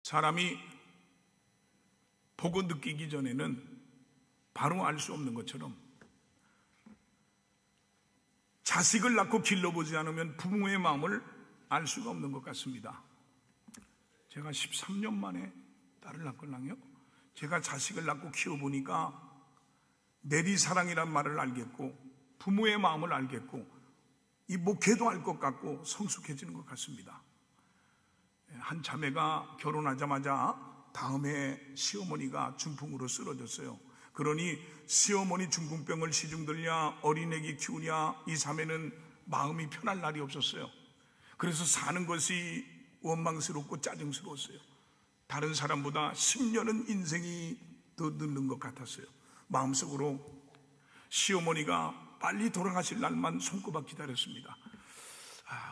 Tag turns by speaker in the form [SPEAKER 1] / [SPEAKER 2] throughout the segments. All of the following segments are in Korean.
[SPEAKER 1] 사람이 보고 느끼기 전에는 바로 알 수 없는 것처럼 자식을 낳고 길러보지 않으면 부모의 마음을 알 수가 없는 것 같습니다. 제가 13년 만에 딸을 낳았거든요. 제가 자식을 낳고 키워보니까 내리사랑이란 말을 알겠고 부모의 마음을 알겠고 이 목회도 알 것 같고 성숙해지는 것 같습니다. 한 자매가 결혼하자마자 다음에 시어머니가 중풍으로 쓰러졌어요. 그러니 시어머니 중풍병을 시중 들냐 어린애기 키우냐 이 자매는 마음이 편할 날이 없었어요. 그래서 사는 것이 원망스럽고 짜증스러웠어요. 다른 사람보다 10년은 인생이 더 늦는 것 같았어요. 마음속으로 시어머니가 빨리 돌아가실 날만 손꼽아 기다렸습니다.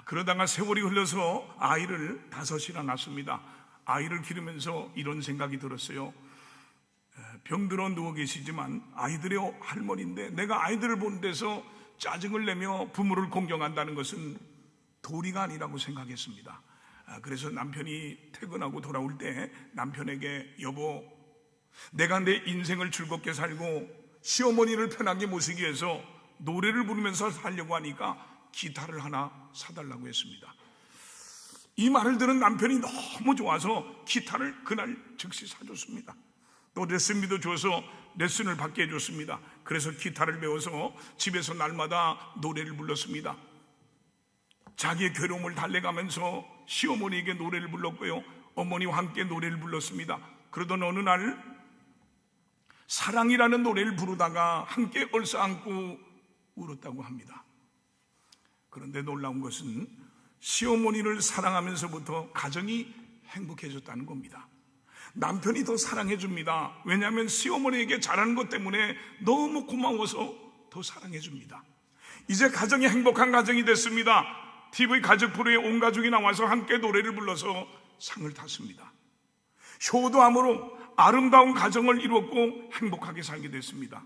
[SPEAKER 1] 그러다가 세월이 흘러서 아이를 5이나 낳습니다. 아이를 기르면서 이런 생각이 들었어요. 병들어 누워 계시지만 아이들의 할머니인데 내가 아이들을 보는 데서 짜증을 내며 부모를 공경한다는 것은 도리가 아니라고 생각했습니다. 그래서 남편이 퇴근하고 돌아올 때 남편에게 여보, 내가 내 인생을 즐겁게 살고 시어머니를 편하게 모시기 위해서 노래를 부르면서 살려고 하니까 기타를 하나 사달라고 했습니다. 이 말을 들은 남편이 너무 좋아서 기타를 그날 즉시 사줬습니다. 또 레슨비도 줘서 레슨을 받게 해줬습니다. 그래서 기타를 배워서 집에서 날마다 노래를 불렀습니다. 자기의 괴로움을 달래가면서 시어머니에게 노래를 불렀고요, 어머니와 함께 노래를 불렀습니다. 그러던 어느 날 사랑이라는 노래를 부르다가 함께 얼싸안고 울었다고 합니다. 그런데 놀라운 것은 시어머니를 사랑하면서부터 가정이 행복해졌다는 겁니다. 남편이 더 사랑해 줍니다. 왜냐하면 시어머니에게 잘하는 것 때문에 너무 고마워서 더 사랑해 줍니다. 이제 가정이 행복한 가정이 됐습니다. TV 가족 프로에 온 가족이 나와서 함께 노래를 불러서 상을 탔습니다. 효도함으로 아름다운 가정을 이루었고 행복하게 살게 됐습니다.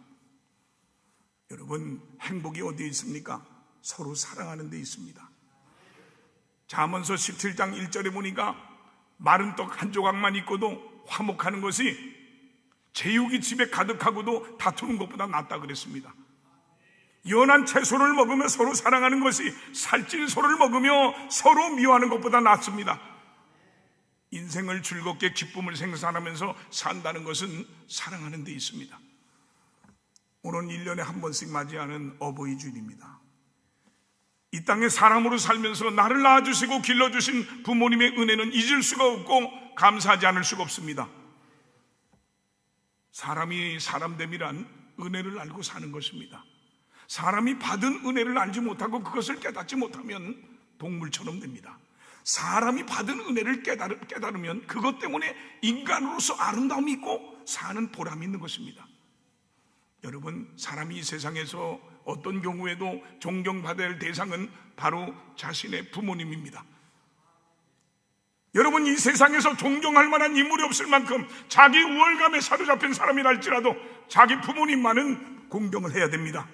[SPEAKER 1] 여러분, 행복이 어디에 있습니까? 서로 사랑하는 데 있습니다. 잠언서 17장 1절에 보니까 마른 떡 한 조각만 있고도 화목하는 것이 제육이 집에 가득하고도 다투는 것보다 낫다 그랬습니다. 연한 채소를 먹으며 서로 사랑하는 것이 살찐 소를 먹으며 서로 미워하는 것보다 낫습니다. 인생을 즐겁게 기쁨을 생산하면서 산다는 것은 사랑하는 데 있습니다. 오늘 1년에 한 번씩 맞이하는 어버이 주일입니다. 이 땅에 사람으로 살면서 나를 낳아주시고 길러주신 부모님의 은혜는 잊을 수가 없고 감사하지 않을 수가 없습니다. 사람이 사람됨이란 은혜를 알고 사는 것입니다. 사람이 받은 은혜를 알지 못하고 그것을 깨닫지 못하면 동물처럼 됩니다. 사람이 받은 은혜를 깨달으면 그것 때문에 인간으로서 아름다움이 있고 사는 보람이 있는 것입니다. 여러분, 사람이 이 세상에서 어떤 경우에도 존경받아야 할 대상은 바로 자신의 부모님입니다. 여러분, 이 세상에서 존경할 만한 인물이 없을 만큼 자기 우월감에 사로잡힌 사람이라 할지라도 자기 부모님만은 공경을 해야 됩니다.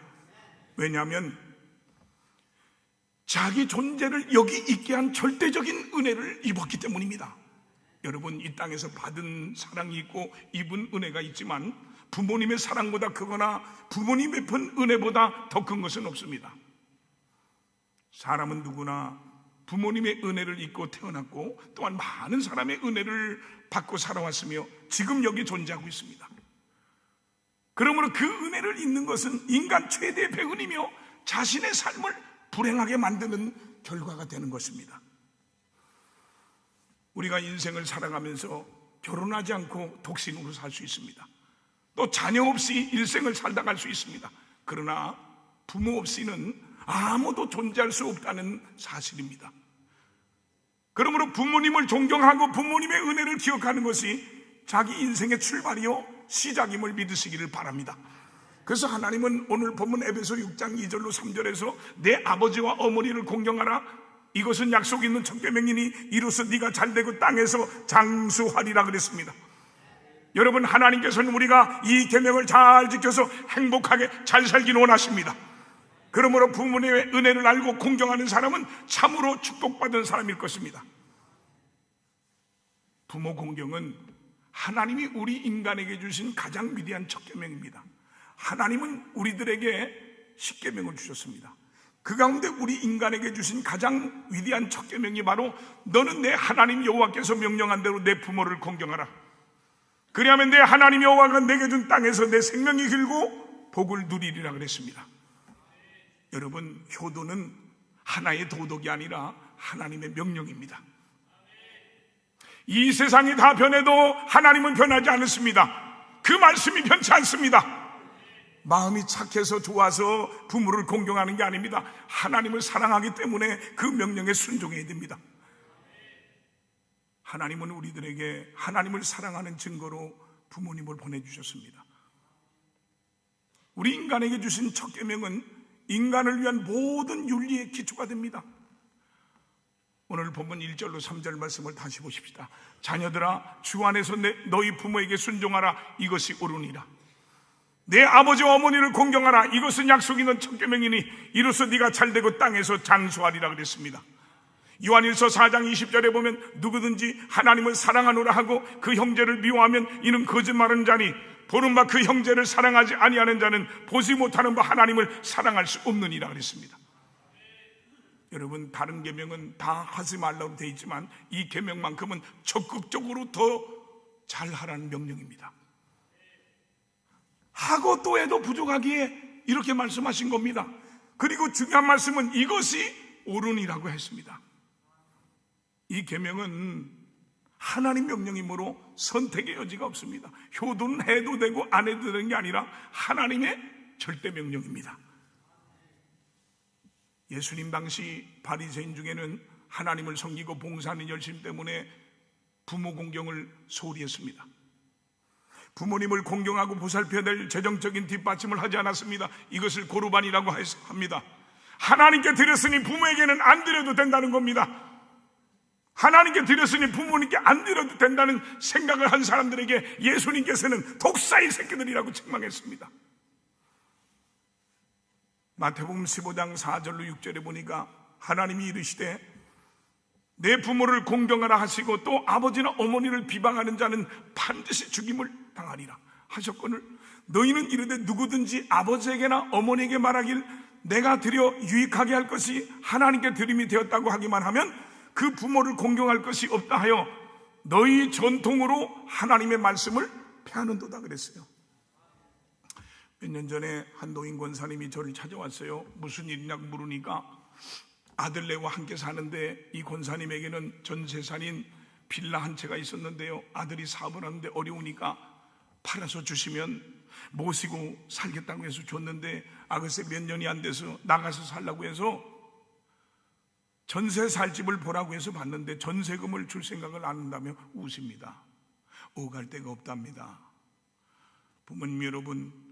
[SPEAKER 1] 왜냐하면 자기 존재를 여기 있게 한 절대적인 은혜를 입었기 때문입니다. 여러분, 이 땅에서 받은 사랑이 있고 입은 은혜가 있지만 부모님의 사랑보다 크거나 부모님 베푼 은혜보다 더 큰 것은 없습니다. 사람은 누구나 부모님의 은혜를 입고 태어났고 또한 많은 사람의 은혜를 받고 살아왔으며 지금 여기 존재하고 있습니다. 그러므로 그 은혜를 잊는 것은 인간 최대의 배은이며 자신의 삶을 불행하게 만드는 결과가 되는 것입니다. 우리가 인생을 살아가면서 결혼하지 않고 독신으로 살 수 있습니다. 또 자녀 없이 일생을 살다 갈 수 있습니다. 그러나 부모 없이는 아무도 존재할 수 없다는 사실입니다. 그러므로 부모님을 존경하고 부모님의 은혜를 기억하는 것이 자기 인생의 출발이요 시작임을 믿으시기를 바랍니다. 그래서 하나님은 오늘 본문 에베소 6장 2절로 3절에서 내 아버지와 어머니를 공경하라, 이것은 약속 있는 척계명이니 이로써 네가 잘되고 땅에서 장수하리라 그랬습니다. 여러분, 하나님께서는 우리가 이 계명을 잘 지켜서 행복하게 잘 살기를 원하십니다. 그러므로 부모님의 은혜를 알고 공경하는 사람은 참으로 축복받은 사람일 것입니다. 부모 공경은 하나님이 우리 인간에게 주신 가장 위대한 첫 계명입니다. 하나님은 우리들에게 십계명을 주셨습니다. 그 가운데 우리 인간에게 주신 가장 위대한 첫 계명이 바로 너는 내 하나님 여호와께서 명령한 대로 내 부모를 공경하라. 그리하면 내 하나님 여호와가 내게 준 땅에서 내 생명이 길고 복을 누리리라 그랬습니다. 여러분, 효도는 하나의 도덕이 아니라 하나님의 명령입니다. 이 세상이 다 변해도 하나님은 변하지 않습니다. 그 말씀이 변치 않습니다. 마음이 착해서 좋아서 부모를 공경하는 게 아닙니다. 하나님을 사랑하기 때문에 그 명령에 순종해야 됩니다. 하나님은 우리들에게 하나님을 사랑하는 증거로 부모님을 보내주셨습니다. 우리 인간에게 주신 첫 계명은 인간을 위한 모든 윤리의 기초가 됩니다. 오늘 본문 1절로 3절 말씀을 다시 보십시다. 자녀들아, 주 안에서 너희 부모에게 순종하라. 이것이 옳으니라. 내 아버지와 어머니를 공경하라. 이것은 약속 있는 첫 계명이니 이로써 네가 잘되고 땅에서 장수하리라 그랬습니다. 요한일서 4장 20절에 보면 누구든지 하나님을 사랑하노라 하고 그 형제를 미워하면 이는 거짓말하는 자니 보는 바 그 형제를 사랑하지 아니하는 자는 보지 못하는 바 하나님을 사랑할 수 없느니라 그랬습니다. 여러분, 다른 계명은 다 하지 말라고 되어 있지만 이 계명만큼은 적극적으로 더 잘하라는 명령입니다. 하고 또 해도 부족하기에 이렇게 말씀하신 겁니다. 그리고 중요한 말씀은 이것이 옳으니라고 했습니다. 이 계명은 하나님 명령이므로 선택의 여지가 없습니다. 효도는 해도 되고 안 해도 되는 게 아니라 하나님의 절대 명령입니다. 예수님 당시 바리새인 중에는 하나님을 섬기고 봉사하는 열심 때문에 부모 공경을 소홀히 했습니다. 부모님을 공경하고 보살펴야 될 재정적인 뒷받침을 하지 않았습니다. 이것을 고르반이라고 합니다. 하나님께 드렸으니 부모에게는 안 드려도 된다는 겁니다. 하나님께 드렸으니 부모님께 안 드려도 된다는 생각을 한 사람들에게 예수님께서는 독사의 새끼들이라고 책망했습니다. 마태복음 15장 4절로 6절에 보니까 하나님이 이르시되 내 부모를 공경하라 하시고 또 아버지나 어머니를 비방하는 자는 반드시 죽임을 당하리라 하셨거늘 너희는 이르되 누구든지 아버지에게나 어머니에게 말하길 내가 드려 유익하게 할 것이 하나님께 드림이 되었다고 하기만 하면 그 부모를 공경할 것이 없다 하여 너희 전통으로 하나님의 말씀을 폐하는도다 그랬어요. 몇 년 전에 한 노인 권사님이 저를 찾아왔어요. 무슨 일이냐고 물으니까 아들네와 함께 사는데 이 권사님에게는 전 재산인 빌라 한 채가 있었는데요, 아들이 사업을 하는데 어려우니까 팔아서 주시면 모시고 살겠다고 해서 줬는데 글쎄 몇 년이 안 돼서 나가서 살라고 해서 전세 살 집을 보라고 해서 봤는데 전세금을 줄 생각을 안 한다며 우십니다. 오갈 데가 없답니다. 부모님 여러분,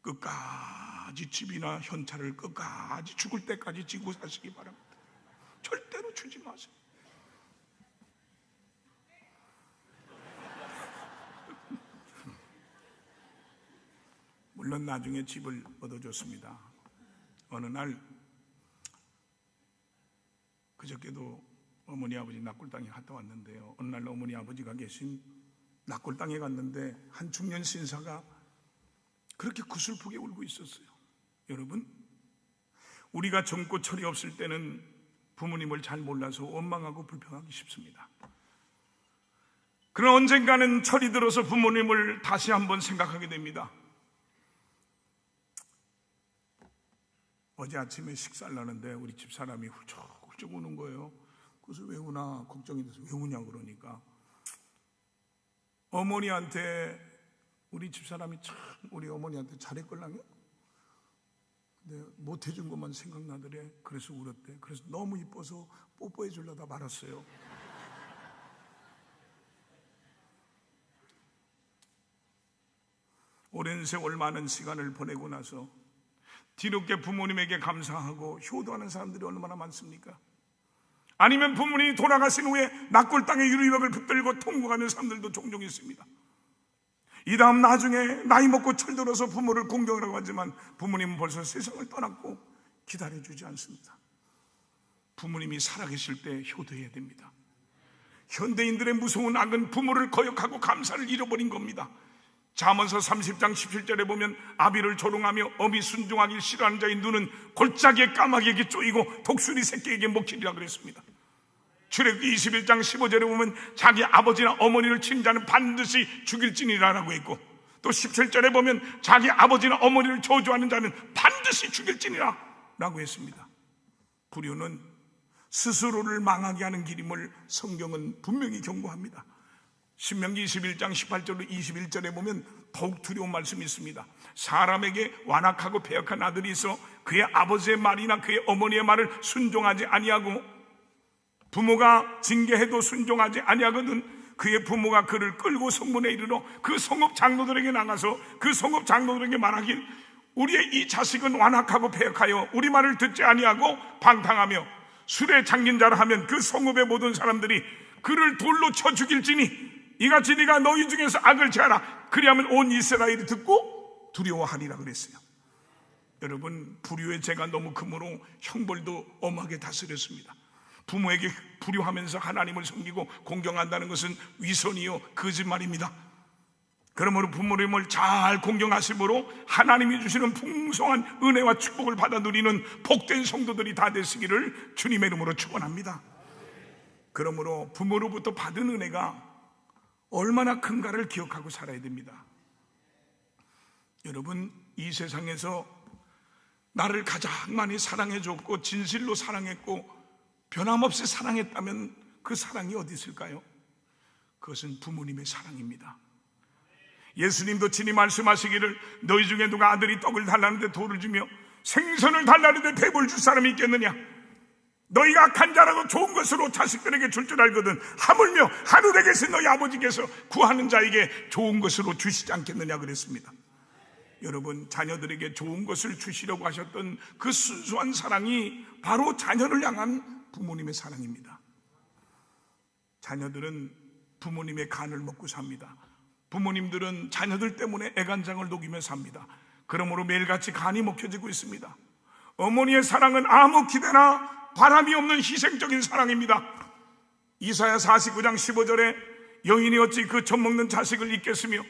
[SPEAKER 1] 끝까지 집이나 현찰을 끝까지 죽을 때까지 지고 사시기 바랍니다. 절대로 주지 마세요. 물론 나중에 집을 얻어줬습니다. 어느 날 그저께도 어머니 아버지 낙골당에 갔다 왔는데요, 어느 날 어머니 아버지가 계신 낙골당에 갔는데 한 중년 신사가 그렇게 구슬프게 울고 있었어요. 여러분, 우리가 젊고 철이 없을 때는 부모님을 잘 몰라서 원망하고 불평하기 쉽습니다. 그러나 언젠가는 철이 들어서 부모님을 다시 한번 생각하게 됩니다. 어제 아침에 식사를 하는데 우리 집사람이 훌쩍훌쩍 우는 거예요. 그래서 왜 우나 걱정이 돼서 왜 우냐 그러니까 어머니한테, 우리 집사람이 참 우리 어머니한테 잘했걸랑요? 근데 못해준 것만 생각나더래. 그래서 울었대. 그래서 너무 이뻐서 뽀뽀해 주려다 말았어요. 오랜 세월 많은 시간을 보내고 나서 뒤늦게 부모님에게 감사하고 효도하는 사람들이 얼마나 많습니까? 아니면 부모님이 돌아가신 후에 낙골 땅에 유리벽을 붙들고 통곡하는 사람들도 종종 있습니다. 이 다음 나중에 나이 먹고 철들어서 부모를 공경하라고 하지만 부모님은 벌써 세상을 떠났고 기다려주지 않습니다. 부모님이 살아계실 때 효도해야 됩니다. 현대인들의 무서운 악은 부모를 거역하고 감사를 잃어버린 겁니다. 잠언서 30장 17절에 보면 아비를 조롱하며 어미 순종하기 싫어하는 자의 눈은 골짜기에 까마귀에게 쪼이고 독수리 새끼에게 먹히리라 그랬습니다. 출애굽기 21장 15절에 보면 자기 아버지나 어머니를 치는 자는 반드시 죽일지니라라고 했고, 또 17절에 보면 자기 아버지나 어머니를 저주하는 자는 반드시 죽일지니라 라고 했습니다. 불효는 스스로를 망하게 하는 길임을 성경은 분명히 경고합니다. 신명기 21장 18절로 21절에 보면 더욱 두려운 말씀이 있습니다. 사람에게 완악하고 패역한 아들이 있어 그의 아버지의 말이나 그의 어머니의 말을 순종하지 아니하고 부모가 징계해도 순종하지 아니하거든 그의 부모가 그를 끌고 성문에 이르러 그 성읍 장로들에게 나가서 그 성읍 장로들에게 말하길 우리의 이 자식은 완악하고 패역하여 우리 말을 듣지 아니하고 방탕하며 술에 잠긴 자라 하면 그 성읍의 모든 사람들이 그를 돌로 쳐 죽일지니 이같이 네가 너희 중에서 악을 제하라. 그리하면 온 이스라엘이 듣고 두려워하리라 그랬어요. 여러분, 불효의 죄가 너무 크므로 형벌도 엄하게 다스렸습니다. 부모에게 불효하면서 하나님을 섬기고 공경한다는 것은 위선이요 거짓말입니다. 그러므로 부모님을 잘 공경하심으로 하나님이 주시는 풍성한 은혜와 축복을 받아 누리는 복된 성도들이 다 되시기를 주님의 이름으로 축원합니다. 그러므로 부모로부터 받은 은혜가 얼마나 큰가를 기억하고 살아야 됩니다. 여러분, 이 세상에서 나를 가장 많이 사랑해줬고 진실로 사랑했고 변함없이 사랑했다면 그 사랑이 어디 있을까요? 그것은 부모님의 사랑입니다. 예수님도 친히 말씀하시기를 너희 중에 누가 아들이 떡을 달라는데 돌을 주며 생선을 달라는데 뱀을 줄 사람이 있겠느냐? 너희가 악한 자라도 좋은 것으로 자식들에게 줄 줄 알거든 하물며 하늘에 계신 너희 아버지께서 구하는 자에게 좋은 것으로 주시지 않겠느냐 그랬습니다. 여러분, 자녀들에게 좋은 것을 주시려고 하셨던 그 순수한 사랑이 바로 자녀를 향한 부모님의 사랑입니다. 자녀들은 부모님의 간을 먹고 삽니다. 부모님들은 자녀들 때문에 애간장을 녹이며 삽니다. 그러므로 매일같이 간이 먹혀지고 있습니다. 어머니의 사랑은 아무 기대나 바람이 없는 희생적인 사랑입니다. 이사야 49장 15절에 여인이 어찌 그 젖먹는 자식을 잊겠으며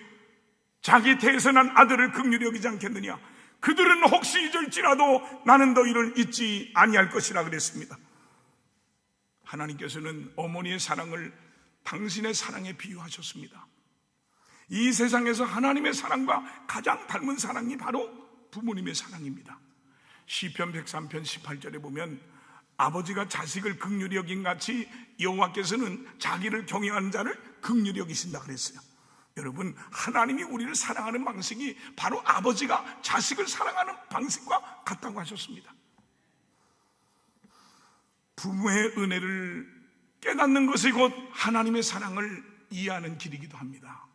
[SPEAKER 1] 자기 태에서 난 아들을 긍휼히 여기지 않겠느냐? 그들은 혹시 잊을지라도 나는 너희를 잊지 아니할 것이라 그랬습니다. 하나님께서는 어머니의 사랑을 당신의 사랑에 비유하셨습니다. 이 세상에서 하나님의 사랑과 가장 닮은 사랑이 바로 부모님의 사랑입니다. 시편 103편 18절에 보면 아버지가 자식을 긍휼히 여긴 같이 여호와께서는 자기를 경외하는 자를 긍휼히 여기신다 그랬어요. 여러분, 하나님이 우리를 사랑하는 방식이 바로 아버지가 자식을 사랑하는 방식과 같다고 하셨습니다. 부모의 은혜를 깨닫는 것이 곧 하나님의 사랑을 이해하는 길이기도 합니다.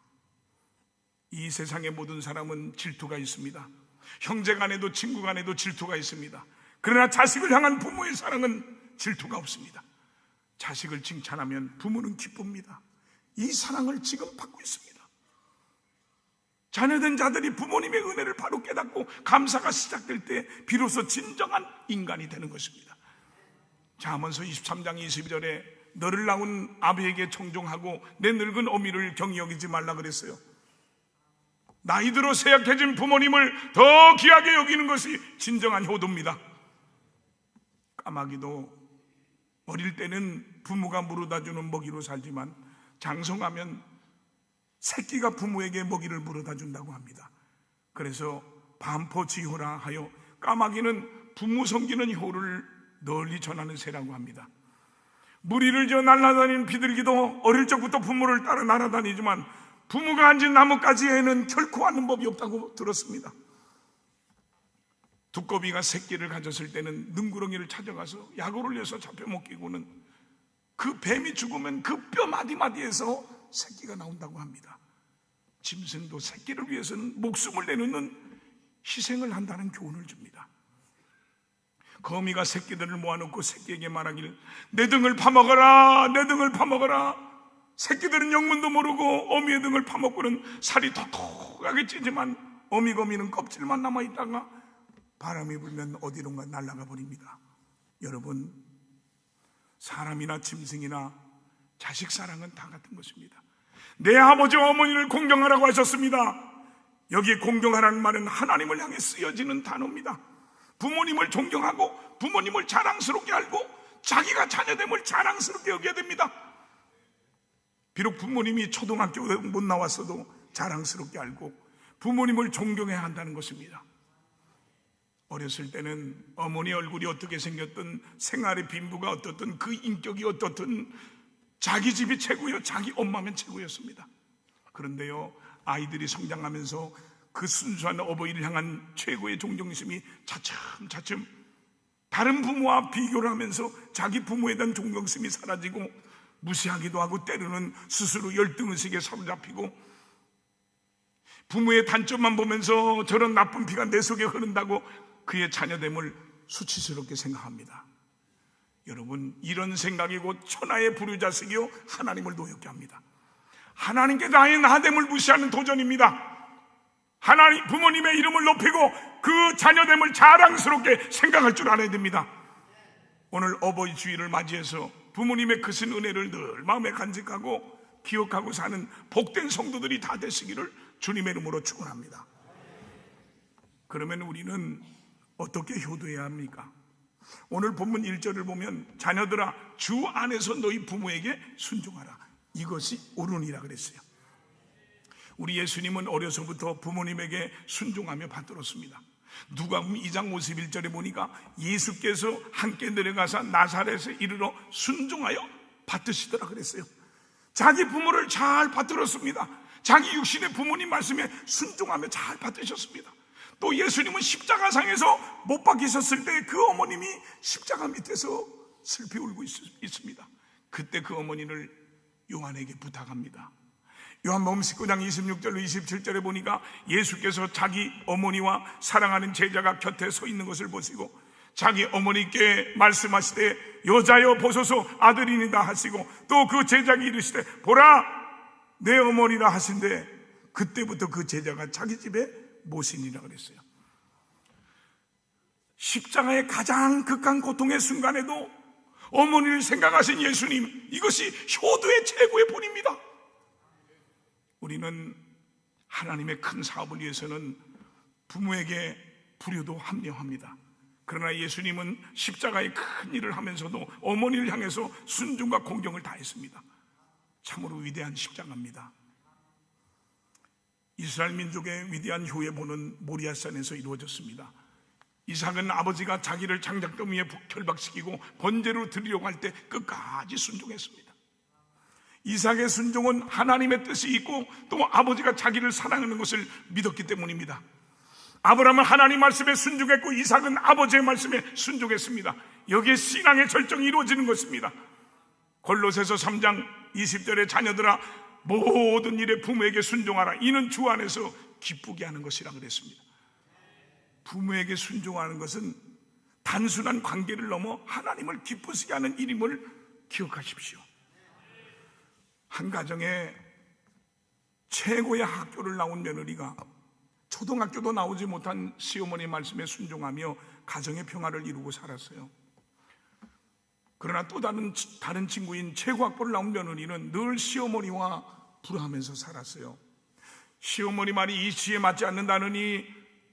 [SPEAKER 1] 이 세상의 모든 사람은 질투가 있습니다. 형제 간에도 친구 간에도 질투가 있습니다. 그러나 자식을 향한 부모의 사랑은 질투가 없습니다. 자식을 칭찬하면 부모는 기쁩니다. 이 사랑을 지금 받고 있습니다. 자녀된 자들이 부모님의 은혜를 바로 깨닫고 감사가 시작될 때 비로소 진정한 인간이 되는 것입니다. 잠언서 23장 22절에 너를 낳은 아비에게 청종하고 내 늙은 어미를 경히 여기지 말라 그랬어요. 나이 들어 쇠약해진 부모님을 더 귀하게 여기는 것이 진정한 효도입니다. 까마귀도 어릴 때는 부모가 물어다주는 먹이로 살지만 장성하면 새끼가 부모에게 먹이를 물어다 준다고 합니다. 그래서 반포지효라 하여 까마귀는 부모 섬기는 효를 널리 전하는 새라고 합니다. 무리를 지어 날아다니는 비둘기도 어릴 적부터 부모를 따라 날아다니지만 부모가 앉은 나뭇가지에는 결코 앉는 법이 없다고 들었습니다. 두꺼비가 새끼를 가졌을 때는 능구렁이를 찾아가서 약을 올려서 잡혀먹이고는 그 뱀이 죽으면 그 뼈 마디마디에서 새끼가 나온다고 합니다. 짐승도 새끼를 위해서는 목숨을 내놓는 희생을 한다는 교훈을 줍니다. 거미가 새끼들을 모아놓고 새끼에게 말하기를 내 등을 파먹어라, 내 등을 파먹어라. 새끼들은 영문도 모르고 어미의 등을 파먹고는 살이 톡톡하게 찌지만 어미거미는 껍질만 남아있다가 바람이 불면 어디론가 날아가 버립니다. 여러분, 사람이나 짐승이나 자식 사랑은 다 같은 것입니다. 내 아버지와 어머니를 공경하라고 하셨습니다. 여기 공경하라는 말은 하나님을 향해 쓰여지는 단어입니다. 부모님을 존경하고 부모님을 자랑스럽게 알고 자기가 자녀됨을 자랑스럽게 여겨야 됩니다. 비록 부모님이 초등학교에 못 나왔어도 자랑스럽게 알고 부모님을 존경해야 한다는 것입니다. 어렸을 때는 어머니 얼굴이 어떻게 생겼든 생활의 빈부가 어떻든 그 인격이 어떻든 자기 집이 최고요, 자기 엄마면 최고였습니다. 그런데요, 아이들이 성장하면서 그 순수한 어버이를 향한 최고의 존경심이 차츰차츰 다른 부모와 비교를 하면서 자기 부모에 대한 존경심이 사라지고 무시하기도 하고 때로는 스스로 열등의식에 사로잡히고 부모의 단점만 보면서 저런 나쁜 피가 내 속에 흐른다고 그의 자녀됨을 수치스럽게 생각합니다. 여러분, 이런 생각이 곧 천하의 불효자식이요 하나님을 노엽게 합니다. 하나님께 나의 나됨을 무시하는 도전입니다. 하나님, 부모님의 이름을 높이고 그 자녀됨을 자랑스럽게 생각할 줄 알아야 됩니다. 오늘 어버이 주일을 맞이해서 부모님의 크신 은혜를 늘 마음에 간직하고 기억하고 사는 복된 성도들이 다 되시기를 주님의 이름으로 축원합니다. 그러면 우리는 어떻게 효도해야 합니까? 오늘 본문 1절을 보면 자녀들아 주 안에서 너희 부모에게 순종하라, 이것이 옳으니라 그랬어요. 우리 예수님은 어려서부터 부모님에게 순종하며 받들었습니다. 누가복음 2장 51절에 보니까 예수께서 함께 내려가서 나사렛에 이르러 순종하여 받드시더라 그랬어요. 자기 부모를 잘 받들었습니다. 자기 육신의 부모님 말씀에 순종하며 잘 받드셨습니다. 또 예수님은 십자가상에서 못 박히셨을 때 그 어머님이 십자가 밑에서 슬피 울고 있습니다. 그때 그 어머니를 요한에게 부탁합니다. 요한복음 19장 26절로 27절에 보니까 예수께서 자기 어머니와 사랑하는 제자가 곁에 서 있는 것을 보시고 자기 어머니께 말씀하시되 여자여 보소서 아들이니다 하시고 또 그 제자가 이르시되 보라 내 어머니라 하신데 그때부터 그 제자가 자기 집에 모시니라 그랬어요. 십자가의 가장 극한 고통의 순간에도 어머니를 생각하신 예수님, 이것이 효도의 최고의 본입니다. 우리는 하나님의 큰 사업을 위해서는 부모에게 불효도 합리화합니다. 그러나 예수님은 십자가의 큰 일을 하면서도 어머니를 향해서 순종과 공경을 다했습니다. 참으로 위대한 십자가입니다. 이스라엘 민족의 위대한 효예본은 모리아산에서 이루어졌습니다. 이삭은 아버지가 자기를 장작더미 위에 결박시키고 번제로 드리려고 할 때 끝까지 순종했습니다. 이삭의 순종은 하나님의 뜻이 있고 또 아버지가 자기를 사랑하는 것을 믿었기 때문입니다. 아브라함은 하나님 말씀에 순종했고 이삭은 아버지의 말씀에 순종했습니다. 여기에 신앙의 절정이 이루어지는 것입니다. 골로새서 3장 20절에 자녀들아 모든 일에 부모에게 순종하라, 이는 주 안에서 기쁘게 하는 것이라 그랬습니다. 부모에게 순종하는 것은 단순한 관계를 넘어 하나님을 기쁘시게 하는 일임을 기억하십시오. 한 가정에 최고의 학교를 나온 며느리가 초등학교도 나오지 못한 시어머니 말씀에 순종하며 가정의 평화를 이루고 살았어요. 그러나 또 다른 친구인 최고학벌을 나온 며느리는 늘 시어머니와 불화하면서 살았어요. 시어머니 말이 이치에 맞지 않는다느니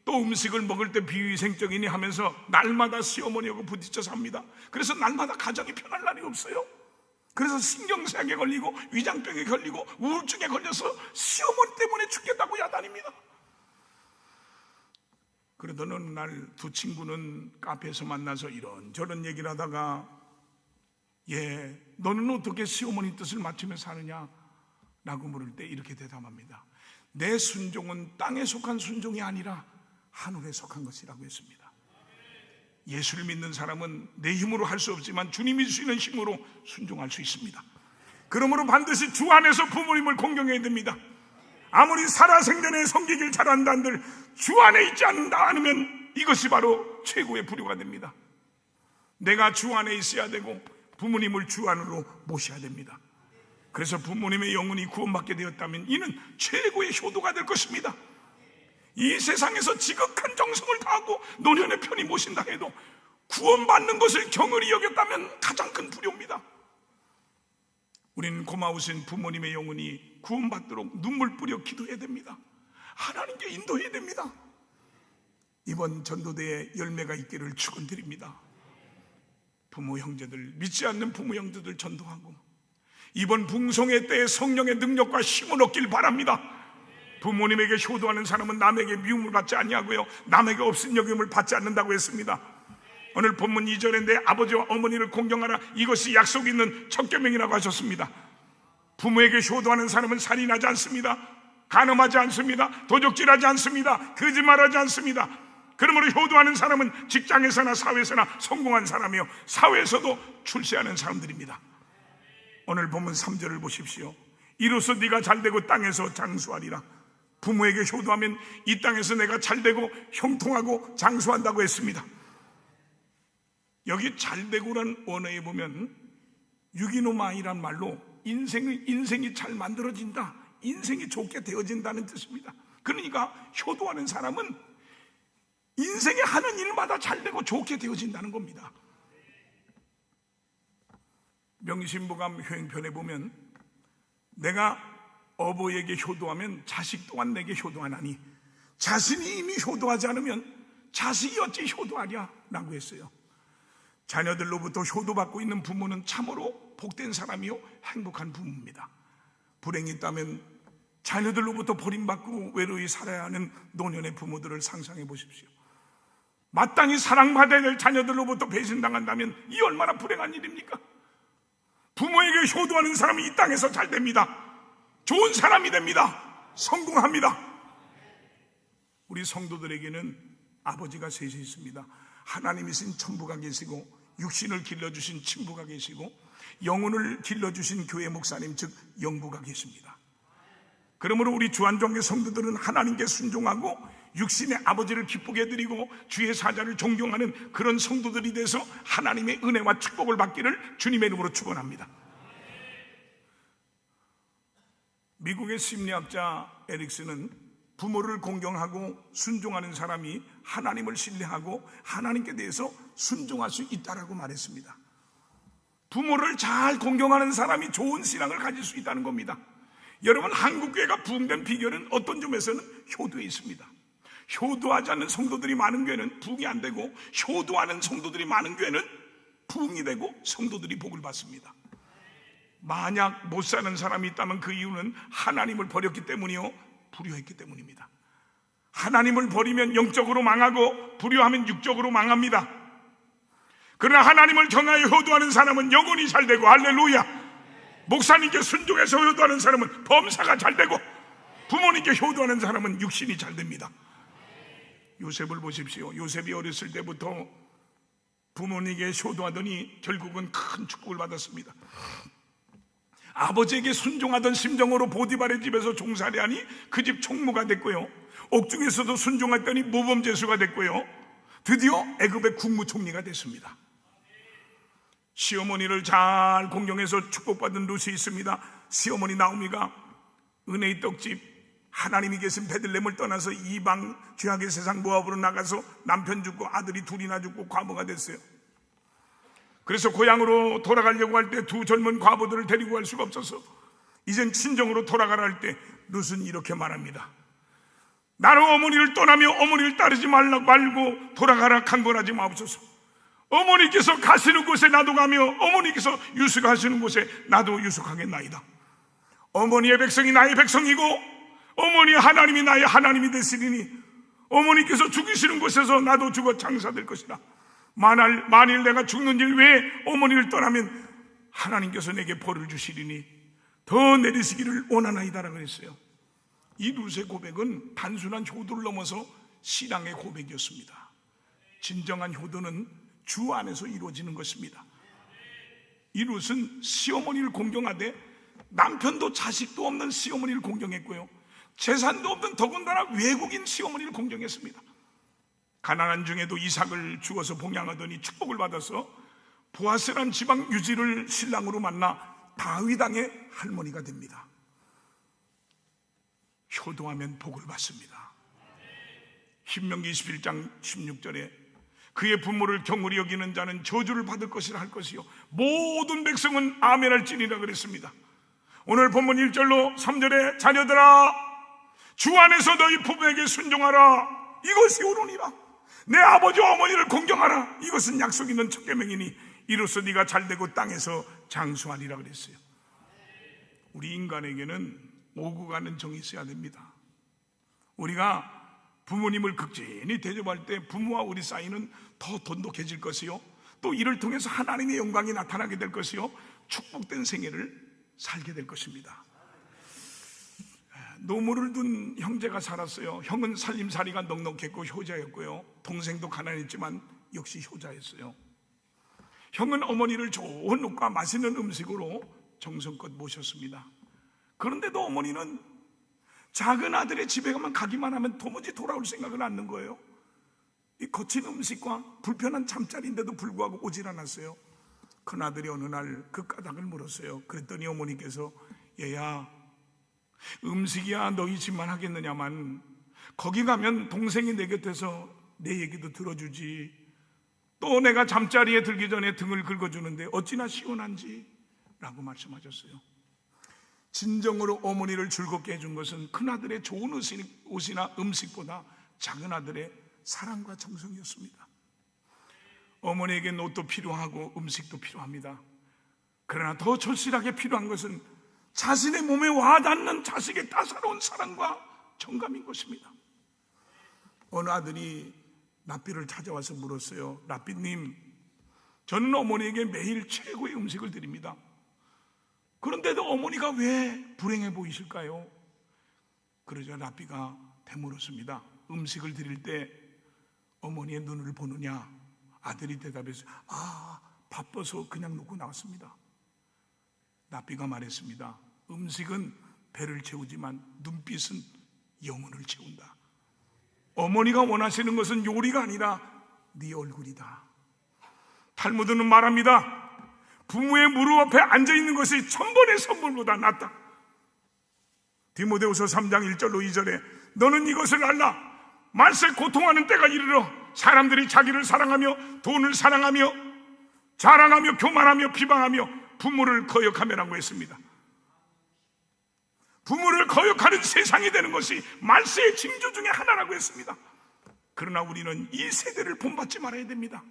[SPEAKER 1] 또 음식을 먹을 때 비위생적이니 하면서 날마다 시어머니하고 부딪혀 삽니다. 그래서 날마다 가정이 편할 날이 없어요. 그래서 신경쇠약에 걸리고 위장병에 걸리고 우울증에 걸려서 시어머니 때문에 죽겠다고 야단입니다. 그러던 어느 날 두 친구는 카페에서 만나서 이런저런 얘기를 하다가 너는 어떻게 시어머니 뜻을 맞추며 사느냐 라고 물을 때 이렇게 대답합니다. 내 순종은 땅에 속한 순종이 아니라 하늘에 속한 것이라고 했습니다. 예수를 믿는 사람은 내 힘으로 할 수 없지만 주님이 주시는 힘으로 순종할 수 있습니다. 그러므로 반드시 주 안에서 부모님을 공경해야 됩니다. 아무리 살아생전에 섬기길 잘한다 한들 주 안에 있지 않으면 이것이 바로 최고의 불효가 됩니다. 내가 주 안에 있어야 되고 부모님을 주 안으로 모셔야 됩니다. 그래서 부모님의 영혼이 구원받게 되었다면 이는 최고의 효도가 될 것입니다. 이 세상에서 지극한 정성을 다하고 노년의 편히 모신다 해도 구원받는 것을 경을히 여겼다면 가장 큰 불효입니다. 우리는 고마우신 부모님의 영혼이 구원받도록 눈물 뿌려 기도해야 됩니다. 하나님께 인도해야 됩니다. 이번 전도대에 열매가 있기를 축원드립니다. 부모 형제들, 믿지 않는 부모 형제들 전도하고 이번 붕송의 때에 성령의 능력과 힘을 얻길 바랍니다. 부모님에게 효도하는 사람은 남에게 미움을 받지 아니하고요, 남에게 없은 여김을 받지 않는다고 했습니다. 오늘 본문 2절에 내 아버지와 어머니를 공경하라, 이것이 약속 있는 첫 계명이라고 하셨습니다. 부모에게 효도하는 사람은 살인하지 않습니다. 간음하지 않습니다. 도적질하지 않습니다. 거짓말하지 않습니다. 그러므로 효도하는 사람은 직장에서나 사회에서나 성공한 사람이요, 사회에서도 출세하는 사람들입니다. 오늘 본문 3절을 보십시오. 이로써 네가 잘되고 땅에서 장수하리라. 부모에게 효도하면 이 땅에서 내가 잘되고 형통하고 장수한다고 했습니다. 여기 잘되고라는 원어에 보면 유기노마이란 말로 인생이 잘 만들어진다, 인생이 좋게 되어진다는 뜻입니다. 그러니까 효도하는 사람은 인생에 하는 일마다 잘되고 좋게 되어진다는 겁니다. 명심보감 효행편에 보면 내가 어버이에게 효도하면 자식 또한 내게 효도하나니 자신이 이미 효도하지 않으면 자식이 어찌 효도하랴 라고 했어요. 자녀들로부터 효도받고 있는 부모는 참으로 복된 사람이요 행복한 부모입니다. 불행이 있다면 자녀들로부터 버림받고 외로이 살아야 하는 노년의 부모들을 상상해 보십시오. 마땅히 사랑받아야 될 자녀들로부터 배신당한다면 이 얼마나 불행한 일입니까? 부모에게 효도하는 사람이 이 땅에서 잘 됩니다. 좋은 사람이 됩니다. 성공합니다. 우리 성도들에게는 아버지가 셋이 있습니다. 하나님이신 천부가 계시고, 육신을 길러주신 친부가 계시고, 영혼을 길러주신 교회 목사님 즉 영부가 계십니다. 그러므로 우리 주안종의 성도들은 하나님께 순종하고 육신의 아버지를 기쁘게 해드리고 주의 사자를 존경하는 그런 성도들이 돼서 하나님의 은혜와 축복을 받기를 주님의 이름으로 축원합니다. 미국의 심리학자 에릭슨은 부모를 공경하고 순종하는 사람이 하나님을 신뢰하고 하나님께 대해서 순종할 수 있다라고 말했습니다. 부모를 잘 공경하는 사람이 좋은 신앙을 가질 수 있다는 겁니다. 여러분, 한국교회가 부흥된 비결은 어떤 점에서는 효도에 있습니다. 효도하지 않는 성도들이 많은 교회는 부흥이 안 되고, 효도하는 성도들이 많은 교회는 부흥이 되고 성도들이 복을 받습니다. 만약 못 사는 사람이 있다면 그 이유는 하나님을 버렸기 때문이요, 불효했기 때문입니다. 하나님을 버리면 영적으로 망하고 불효하면 육적으로 망합니다. 그러나 하나님을 경하여 효도하는 사람은 영혼이 잘 되고, 할렐루야. 목사님께 순종해서 효도하는 사람은 범사가 잘 되고, 부모님께 효도하는 사람은 육신이 잘 됩니다. 요셉을 보십시오. 요셉이 어렸을 때부터 부모님에게 효도하더니 결국은 큰 축복을 받았습니다. 아버지에게 순종하던 심정으로 보디발의 집에서 종살이 하니 그 집 총무가 됐고요, 옥중에서도 순종했더니 모범제수가 됐고요, 드디어 애굽의 국무총리가 됐습니다. 시어머니를 잘 공경해서 축복받은 룻이 있습니다. 시어머니 나오미가 은혜의 떡집 하나님이 계신 베들레헴을 떠나서 이방 죄악의 세상 모압으로 나가서 남편 죽고 아들이 둘이나 죽고 과부가 됐어요. 그래서 고향으로 돌아가려고 할 때 두 젊은 과부들을 데리고 갈 수가 없어서 이젠 친정으로 돌아가라 할 때 룻은 이렇게 말합니다. 나는 어머니를 떠나며 어머니를 따르지 말고 돌아가라 강권하지 마옵소서. 어머니께서 가시는 곳에 나도 가며 어머니께서 유숙하시는 곳에 나도 유숙하겠나이다. 어머니의 백성이 나의 백성이고 어머니 하나님이 나의 하나님이 되시리니 어머니께서 죽이시는 곳에서 나도 죽어 장사될 것이다. 만일 내가 죽는 일 외에 어머니를 떠나면 하나님께서 내게 벌을 주시리니 더 내리시기를 원하나이다라고 했어요. 이 룻의 고백은 단순한 효도를 넘어서 신앙의 고백이었습니다. 진정한 효도는 주 안에서 이루어지는 것입니다. 이 룻은 시어머니를 공경하되 남편도 자식도 없는 시어머니를 공경했고요, 재산도 없는 더군다나 외국인 시어머니를 공경했습니다. 가난한 중에도 이삭을 주어서 봉양하더니 축복을 받아서 보아스란 지방 유지를 신랑으로 만나 다윗 왕의 할머니가 됩니다. 효도하면 복을 받습니다. 신명기 21장 16절에 그의 부모를 경홀히 여기는 자는 저주를 받을 것이라 할 것이요 모든 백성은 아멘할지니라 그랬습니다. 오늘 본문 1절로 3절에 자녀들아 주 안에서 너희 부모에게 순종하라 이것이 옳으니라. 내 아버지와 어머니를 공경하라 이것은 약속 있는 첫 계명이니 이로써 네가 잘되고 땅에서 장수하리라 그랬어요. 우리 인간에게는 오고 가는 정이 있어야 됩니다. 우리가 부모님을 극진히 대접할 때 부모와 우리 사이는 더 돈독해질 것이요 또 이를 통해서 하나님의 영광이 나타나게 될 것이요 축복된 생애를 살게 될 것입니다. 노모를 둔 형제가 살았어요. 형은 살림살이가 넉넉했고 효자였고요 동생도 가난했지만 역시 효자였어요. 형은 어머니를 좋은 옷과 맛있는 음식으로 정성껏 모셨습니다. 그런데도 어머니는 작은 아들의 집에 가기만 하면 도무지 돌아올 생각을 않는 거예요. 이 거친 음식과 불편한 잠자리인데도 불구하고 오질 않았어요. 큰아들이 어느 날 그 까닭을 물었어요. 그랬더니 어머니께서 얘야 음식이야 너희 집만 하겠느냐만 거기 가면 동생이 내 곁에서 내 얘기도 들어주지 또 내가 잠자리에 들기 전에 등을 긁어주는데 어찌나 시원한지 라고 말씀하셨어요. 진정으로 어머니를 즐겁게 해준 것은 큰아들의 좋은 옷이나 음식보다 작은아들의 사랑과 정성이었습니다. 어머니에겐 옷도 필요하고 음식도 필요합니다. 그러나 더 절실하게 필요한 것은 자신의 몸에 와닿는 자식의 따사로운 사랑과 정감인 것입니다. 어느 아들이 랍비를 찾아와서 물었어요. 랍비님, 저는 어머니에게 매일 최고의 음식을 드립니다. 그런데도 어머니가 왜 불행해 보이실까요? 그러자 랍비가 되물었습니다. 음식을 드릴 때 어머니의 눈을 보느냐? 아들이 대답해서 바빠서 그냥 놓고 나왔습니다. 랍비가 말했습니다. 음식은 배를 채우지만 눈빛은 영혼을 채운다. 어머니가 원하시는 것은 요리가 아니라 네 얼굴이다. 탈무드는 말합니다. 부모의 무릎 앞에 앉아있는 것이 천번의 선물보다 낫다. 디모데후서 3장 1절로 2절에 너는 이것을 알라. 말세 고통하는 때가 이르러 사람들이 자기를 사랑하며 돈을 사랑하며 자랑하며 교만하며 비방하며 부모를 거역하며라고 했습니다. 부모를 거역하는 세상이 되는 것이 말세의 징조 중에 하나라고 했습니다. 그러나 우리는 이 세대를 본받지 말아야 됩니다.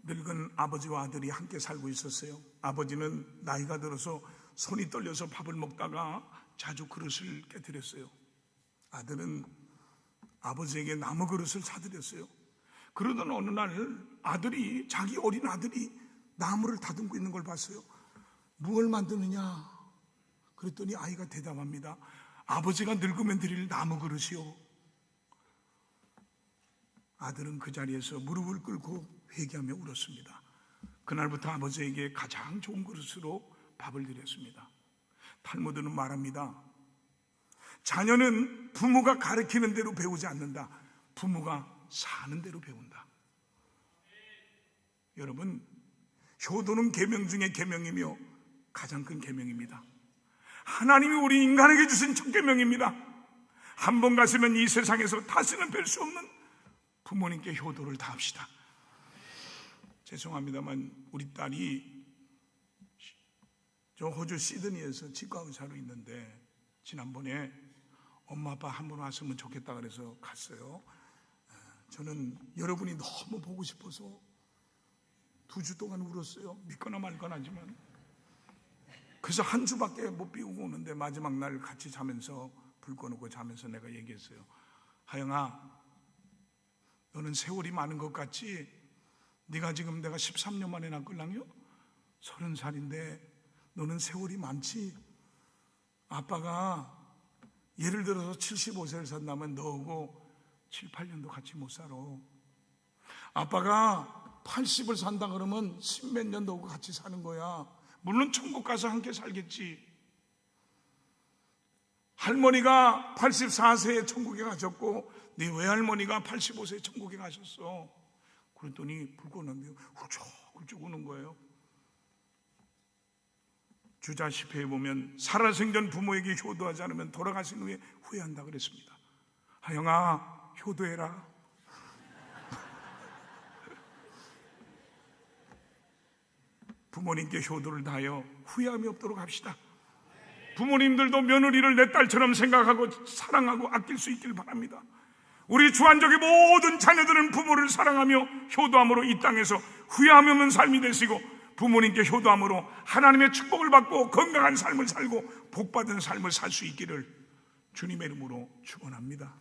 [SPEAKER 1] 늙은 아버지와 아들이 함께 살고 있었어요. 아버지는 나이가 들어서 손이 떨려서 밥을 먹다가 자주 그릇을 깨뜨렸어요. 아들은 아버지에게 나무 그릇을 사드렸어요. 그러던 어느 날 자기 어린 아들이 나무를 다듬고 있는 걸 봤어요. 무엇을 만드느냐? 그랬더니 아이가 대답합니다. 아버지가 늙으면 드릴 나무 그릇이요. 아들은 그 자리에서 무릎을 꿇고 회개하며 울었습니다. 그날부터 아버지에게 가장 좋은 그릇으로 밥을 드렸습니다. 탈무드는 말합니다. 자녀는 부모가 가르치는 대로 배우지 않는다. 부모가 사는 대로 배운다. 여러분, 효도는 계명 중에 계명이며 가장 큰 계명입니다. 하나님이 우리 인간에게 주신 첫 계명입니다. 한 번 가시면 이 세상에서 다시는 뵐 수 없는 부모님께 효도를 다합시다. 죄송합니다만 우리 딸이 저 호주 시드니에서 치과 의사로 있는데 지난번에 엄마 아빠 한 번 왔으면 좋겠다 그래서 갔어요. 저는 여러분이 너무 보고 싶어서 2주 동안 울었어요. 믿거나 말거나 하지만. 그래서 한 주밖에 못 비우고 오는데 마지막 날 같이 자면서 불 꺼놓고 자면서 내가 얘기했어요. 하영아, 너는 세월이 많은 것 같지? 네가 지금 내가 13년 만에 낳을랑요? 30살인데 너는 세월이 많지? 아빠가 예를 들어서 75세를 산다면 너하고 7, 8년도 같이 못 살아. 아빠가 80을 산다 그러면 10몇 년 너하고 같이 사는 거야. 물론 천국 가서 함께 살겠지. 할머니가 84세에 천국에 가셨고 네 외할머니가 85세에 천국에 가셨어. 그랬더니 불 꺼는데 훌쩍훌쩍 우는 거예요. 주자 10회에 보면 살아생전 부모에게 효도하지 않으면 돌아가신 후에 후회한다 그랬습니다. 하영아, 효도해라. 부모님께 효도를 다하여 후회함이 없도록 합시다. 부모님들도 며느리를 내 딸처럼 생각하고 사랑하고 아낄 수 있길 바랍니다. 우리 주한족의 모든 자녀들은 부모를 사랑하며 효도함으로 이 땅에서 후회함이 없는 삶이 되시고, 부모님께 효도함으로 하나님의 축복을 받고 건강한 삶을 살고 복받은 삶을 살 수 있기를 주님의 이름으로 축원합니다.